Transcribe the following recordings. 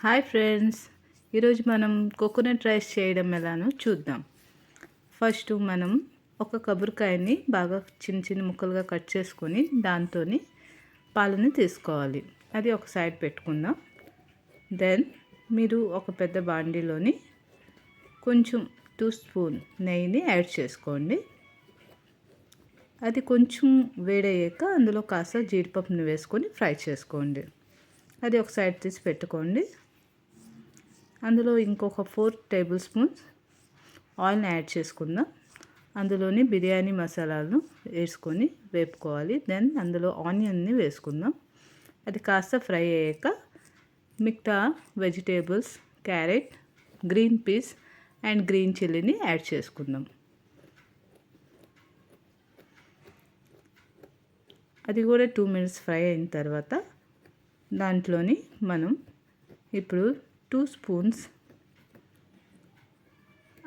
Hi friends, ఈరోజు మనం coconut rice చేయడం ఎలానో చూద్దాం. ఫస్ట్ మనం ఒక కొబ్బరికాయని బాగా చిన్న చిన్న ముక్కలుగా కట్ చేసుకొని దాంతో పాలని తీసుకోవాలి. అది ఒక సైడ్ పెట్టుకుందాం. దెన్ మీరు ఒక పెద్ద బాండీలోని కొంచెం 2 స్పూన్ నెయ్యిని యాడ్ చేసుకోండి. అది కొంచెం వేడయ్యాక అందులో కాస్త జీడిపప్పుని వేసుకొని ఫ్రై చేసుకోండి. అది ఒక సైడ్ తీసి పెట్టుకోండి. అందులో ఇంకొక 4 టేబుల్ స్పూన్స్ ఆయిల్ని యాడ్ చేసుకుందాం. అందులోని బిర్యానీ మసాలాలను వేసుకొని వేపుకోవాలి. దెన్ అందులో ఆనియన్ని వేసుకుందాం. అది కాస్త ఫ్రై అయ్యాక మిగతా vegetables, carrot, green peas and green చిల్లీని యాడ్ చేసుకుందాం. అది కూడా 2 మినిట్స్ ఫ్రై అయిన తర్వాత దాంట్లోని మనం ఇప్పుడు 2 స్పూన్స్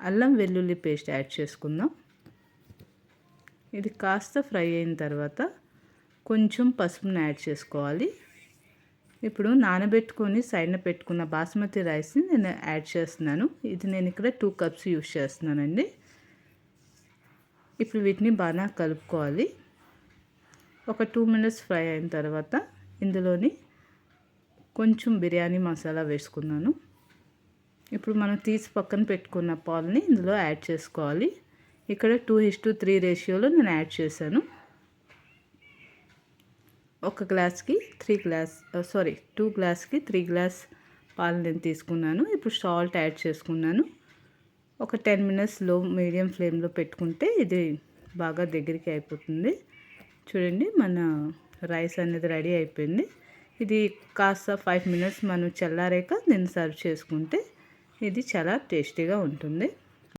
అల్లం వెల్లుల్లి పేస్ట్ యాడ్ చేసుకుందాం. ఇది కాస్త ఫ్రై అయిన తర్వాత కొంచెం పసుపుని యాడ్ చేసుకోవాలి. ఇప్పుడు నానబెట్టుకొని సైడ్న పెట్టుకున్న బాస్మతి రైస్ని నేను యాడ్ చేస్తున్నాను. ఇది నేను ఇక్కడ 2 కప్స్ యూస్ చేస్తున్నానండి. ఇప్పుడు వీటిని బాగా కలుపుకోవాలి. ఒక 2 మినిట్స్ ఫ్రై అయిన తర్వాత ఇందులోని కొంచెం బిర్యానీ మసాలా వేసుకున్నాను. ఇప్పుడు మనం తీసి పక్కన పెట్టుకున్న పాలని ఇందులో యాడ్ చేసుకోవాలి. ఇక్కడ 2:3 రేషియోలో నేను యాడ్ చేశాను. ఒక గ్లాస్కి 2 గ్లాస్కి 3 గ్లాస్ పాలు నేను తీసుకున్నాను. ఇప్పుడు సాల్ట్ యాడ్ చేసుకున్నాను. ఒక 10 మినిట్స్ లో మీడియం ఫ్లేమ్లో పెట్టుకుంటే ఇది బాగా దగ్గరికి అయిపోతుంది. చూడండి, మన రైస్ అనేది రెడీ అయిపోయింది. ఇది కాస్త 5 మినిట్స్ మనం చల్లారాక నేను సర్వ్ చేసుకుంటే ఇది చాలా టేస్టీగా ఉంటుంది.